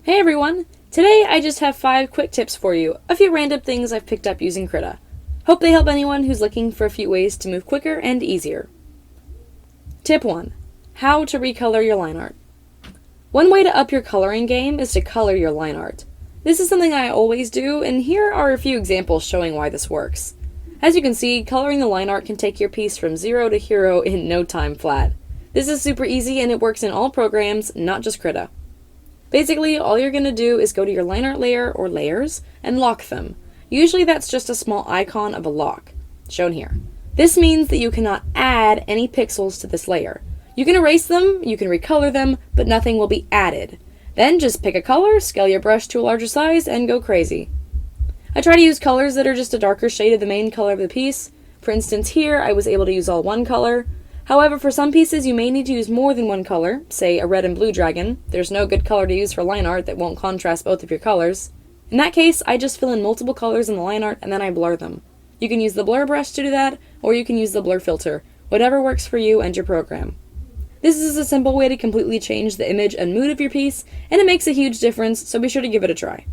Hey everyone! Today I just have 5 quick tips for you, a few random things I've picked up using Krita. Hope they help anyone who's looking for a few ways to move quicker and easier. Tip 1. How to recolor your line art. One way to up your coloring game is to color your line art. This is something I always do, and here are a few examples showing why this works. As you can see, coloring the line art can take your piece from 0 to hero in no time flat. This is super easy and it works in all programs, not just Krita. Basically, all you're going to do is go to your line art layer or layers and lock them. Usually that's just a small icon of a lock, shown here. This means that you cannot add any pixels to this layer. You can erase them, you can recolor them, but nothing will be added. Then just pick a color, scale your brush to a larger size, and go crazy. I try to use colors that are just a darker shade of the main color of the piece. For instance, here I was able to use all one color. However, for some pieces you may need to use more than one color, say a red and blue dragon. There's no good color to use for line art that won't contrast both of your colors. In that case, I just fill in multiple colors in the line art and then I blur them. You can use the blur brush to do that, or you can use the blur filter, whatever works for you and your program. This is a simple way to completely change the image and mood of your piece, and it makes a huge difference, so be sure to give it a try.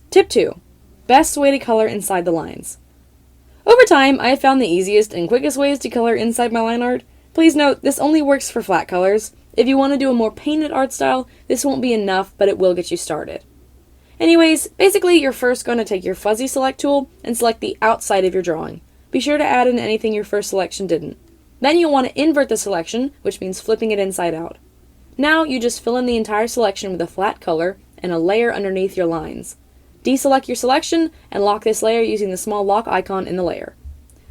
Tip 2. Best way to color inside the lines. Over time, I have found the easiest and quickest ways to color inside my line art. Please note, this only works for flat colors. If you want to do a more painted art style, this won't be enough, but it will get you started. Anyways, basically you're first going to take your fuzzy select tool and select the outside of your drawing. Be sure to add in anything your first selection didn't. Then you'll want to invert the selection, which means flipping it inside out. Now you just fill in the entire selection with a flat color and a layer underneath your lines. Deselect your selection and lock this layer using the small lock icon in the layer.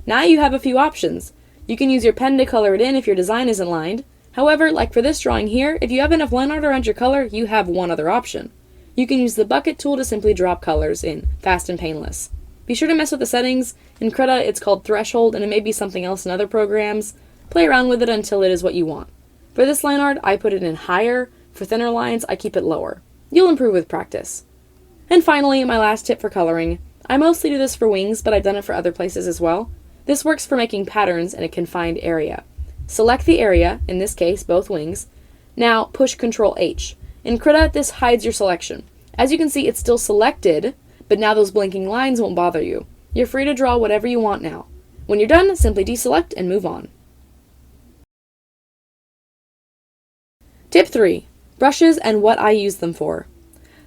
Now you have a few options. You can use your pen to color it in if your design isn't lined. However, like for this drawing here, if you have enough line art around your color, you have one other option. You can use the bucket tool to simply drop colors in, fast and painless. Be sure to mess with the settings. In Krita, it's called threshold, and it may be something else in other programs. Play around with it until it is what you want. For this line art, I put it in higher. For thinner lines, I keep it lower. You'll improve with practice. And finally, my last tip for coloring. I mostly do this for wings, but I've done it for other places as well. This works for making patterns in a confined area. Select the area, in this case, both wings. Now, push Ctrl H. In Krita, this hides your selection. As you can see, it's still selected, but now those blinking lines won't bother you. You're free to draw whatever you want now. When you're done, simply deselect and move on. Tip 3. Brushes and what I use them for.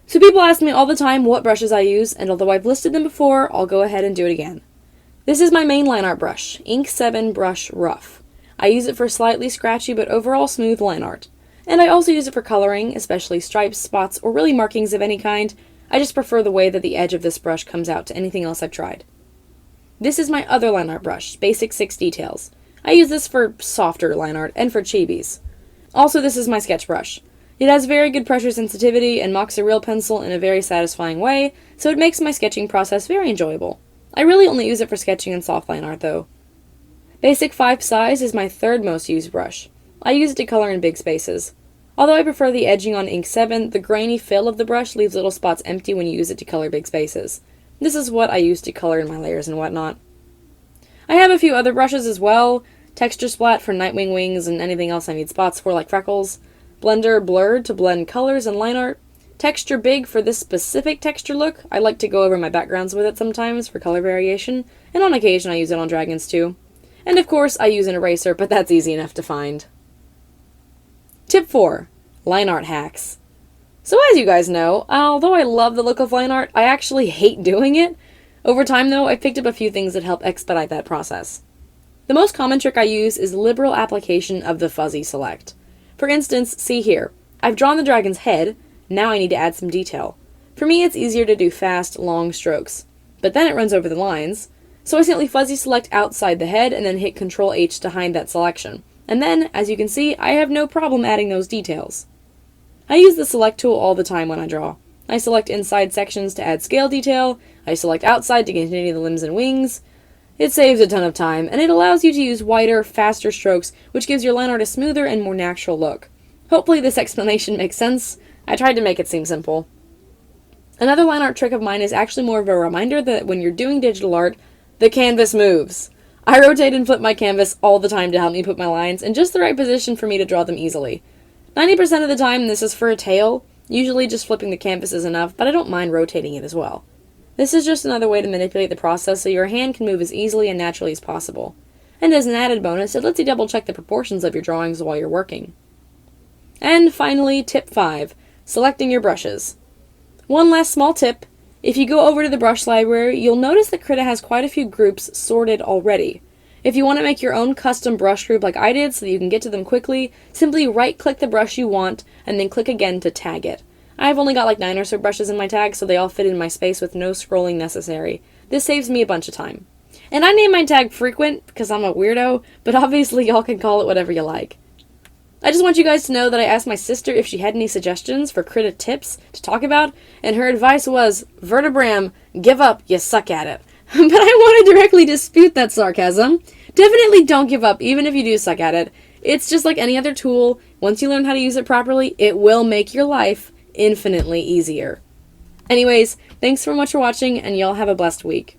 So people ask me all the time what brushes I use, and although I've listed them before, I'll go ahead and do it again. This is my main line art brush, Ink 7 Brush Rough. I use it for slightly scratchy but overall smooth line art. And I also use it for coloring, especially stripes, spots, or really markings of any kind. I just prefer the way that the edge of this brush comes out to anything else I've tried. This is my other line art brush, Basic 6 Details. I use this for softer line art and for chibis. Also, this is my sketch brush. It has very good pressure sensitivity and mocks a real pencil in a very satisfying way, so it makes my sketching process very enjoyable. I really only use it for sketching and soft line art though. Basic 5 Size is my third most used brush. I use it to color in big spaces. Although I prefer the edging on Ink 7, the grainy fill of the brush leaves little spots empty when you use it to color big spaces. This is what I use to color in my layers and whatnot. I have a few other brushes as well. Texture Splat for Nightwing wings and anything else I need spots for like freckles. Blender Blurred to blend colors and line art. Texture Big for this specific texture look. I like to go over my backgrounds with it sometimes for color variation, and on occasion I use it on dragons too. And of course I use an eraser, but that's easy enough to find. Tip 4. Lineart Hacks. So as you guys know, although I love the look of line art, I actually hate doing it. Over time though, I've picked up a few things that help expedite that process. The most common trick I use is liberal application of the fuzzy select. For instance, see here, I've drawn the dragon's head, now I need to add some detail. For me it's easier to do fast, long strokes, but then it runs over the lines, so I simply fuzzy select outside the head and then hit Ctrl H to hide that selection. And then, as you can see, I have no problem adding those details. I use the select tool all the time when I draw. I select inside sections to add scale detail, I select outside to continue the limbs and wings. It saves a ton of time, and it allows you to use wider, faster strokes, which gives your line art a smoother and more natural look. Hopefully this explanation makes sense. I tried to make it seem simple. Another line art trick of mine is actually more of a reminder that when you're doing digital art, the canvas moves. I rotate and flip my canvas all the time to help me put my lines in just the right position for me to draw them easily. 90% of the time this is for a tail. Usually just flipping the canvas is enough, but I don't mind rotating it as well. This is just another way to manipulate the process so your hand can move as easily and naturally as possible. And as an added bonus, it lets you double check the proportions of your drawings while you're working. And finally, tip 5, selecting your brushes. One last small tip, if you go over to the brush library, you'll notice that Krita has quite a few groups sorted already. If you want to make your own custom brush group like I did so that you can get to them quickly, simply right-click the brush you want and then click again to tag it. I've only got like 9 or so brushes in my tag, so they all fit in my space with no scrolling necessary. This saves me a bunch of time. And I name my tag Frequent because I'm a weirdo, but obviously y'all can call it whatever you like. I just want you guys to know that I asked my sister if she had any suggestions for Krita tips to talk about, and her advice was, Vertebram, give up, you suck at it. But I want to directly dispute that sarcasm. Definitely don't give up, even if you do suck at it. It's just like any other tool. Once you learn how to use it properly, it will make your life infinitely easier. Anyways, thanks so much for watching, and y'all have a blessed week.